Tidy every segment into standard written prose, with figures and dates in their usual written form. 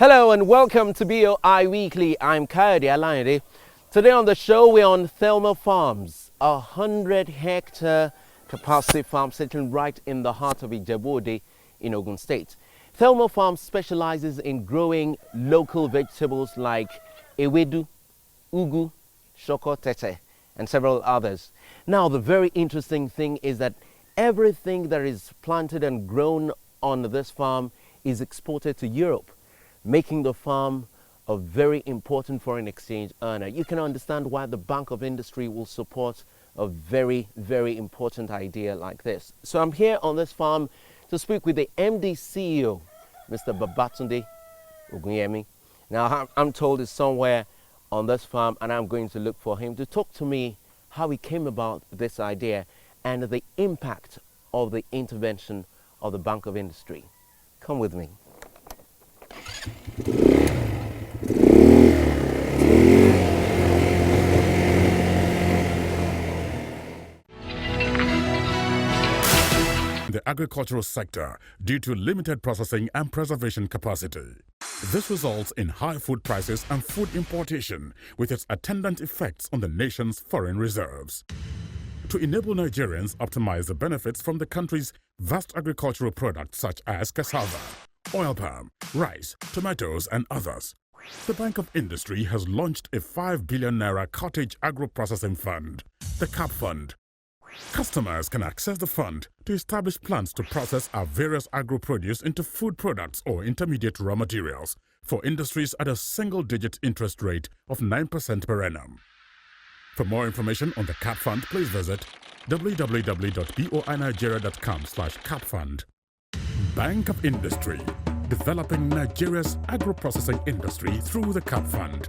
Hello and welcome to BoI Weekly. I'm Kayode Alayande. Today on the show we're on Thelma Farms, a 100-hectare capacity farm sitting right in the heart of Ijebu-Ode in Ogun State. Thelma Farms specializes in growing local vegetables like ewedu, ugu, shoko tete, and several others. Now the very interesting thing is that everything that is planted and grown on this farm is exported to Europe, making the farm a very important foreign exchange earner. You can understand why the Bank of Industry will support a very, very important idea like this. So I'm here on this farm to speak with the MD CEO, Mr. Babatunde Ogunyemi. Now I'm told he's somewhere on this farm and I'm going to look for him to talk to me how he came about this idea and the impact of the intervention of the Bank of Industry. Come with me. The agricultural sector due to limited processing and preservation capacity. This results in high food prices and food importation with its attendant effects on the nation's foreign reserves. To enable Nigerians optimize the benefits from the country's vast agricultural products such as cassava, oil palm, rice, tomatoes and others, the Bank of Industry has launched a 5 billion naira cottage agro-processing fund, the CAP Fund. Customers can access the fund to establish plans to process our various agro-produce into food products or intermediate raw materials for industries at a single-digit interest rate of 9% per annum. For more information on the CAP Fund, please visit www.boinigeria.com/capfund. Bank of Industry, developing Nigeria's agro-processing industry through the CAP Fund.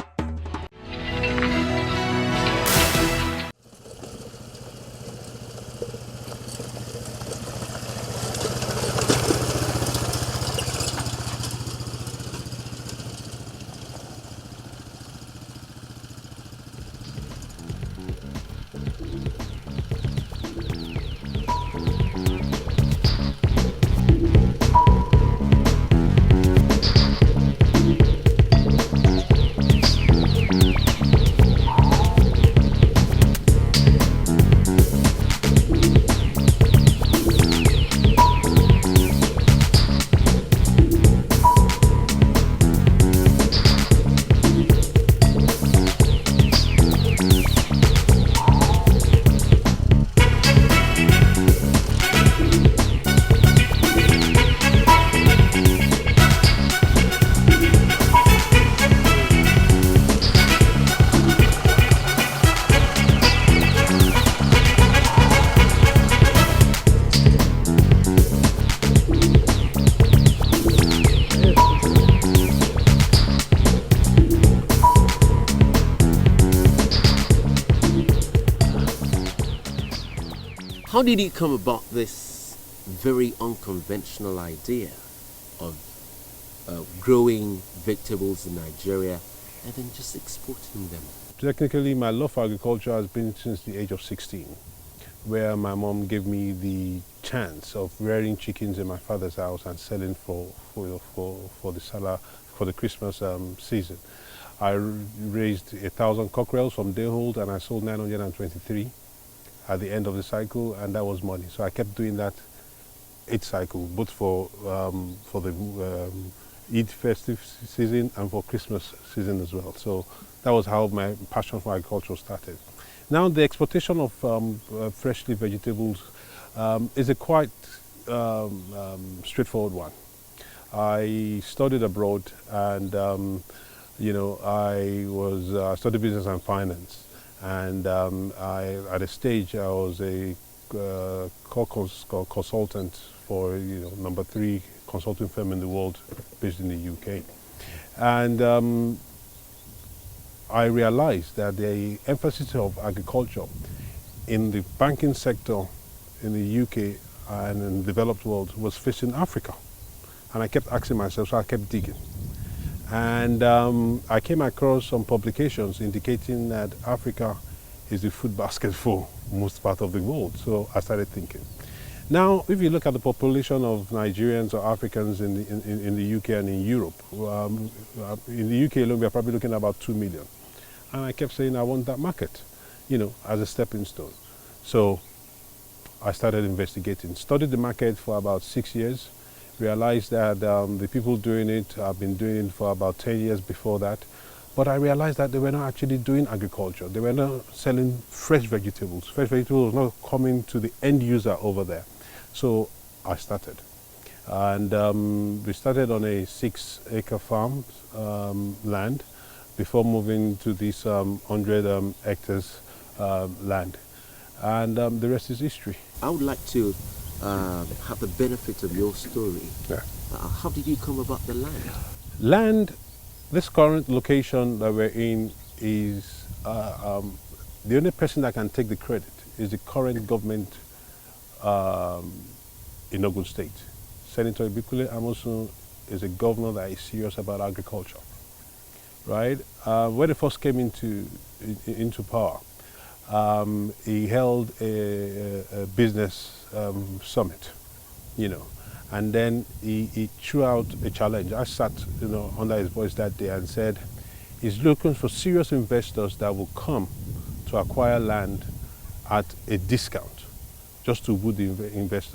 How did you come about this very unconventional idea of growing vegetables in Nigeria and then just exporting them? Technically, my love for agriculture has been since the age of 16, where my mom gave me the chance of rearing chickens in my father's house and selling for the Christmas season. I raised 1,000 cockerels from dayhold and I sold 923 at the end of the cycle, and that was money. So I kept doing that each cycle, both for the Eid festive season and for Christmas season as well. So that was how my passion for agriculture started. Now the exportation of freshly vegetables is a quite straightforward one. I studied abroad and I studied business and finance. And at a stage, I was a consultant for number 3 consulting firm in the world, based in the UK. And I realized that the emphasis of agriculture in the banking sector in the UK and in the developed world was facing Africa. And I kept asking myself, so I kept digging. And I came across some publications indicating that Africa is the food basket for most part of the world. So I started thinking. Now, if you look at the population of Nigerians or Africans in the UK and in Europe, in the UK alone, we are probably looking at about 2 million. And I kept saying, I want that market, you know, as a stepping stone. So I started investigating, studied the market for about 6 years, realized that the people doing it have been doing it for about 10 years before that. But I realized that they were not actually doing agriculture. They were not selling fresh vegetables. Fresh vegetables were not coming to the end user over there. So I started. And we started on a 6-acre farm land before moving to this 100 hectares land. And the rest is history. I would like to have the benefit of your story. Yeah. How did you come about the land? Land, this current location that we're in is, the only person that can take the credit is the current government in Ogun State. Senator Ibikule Amosun is a governor that is serious about agriculture, right? When he first came into power, he held a business summit, you know, and then he threw out a challenge. I sat, you know, under his voice that day and said, he's looking for serious investors that will come to acquire land at a discount, just to woo the investors.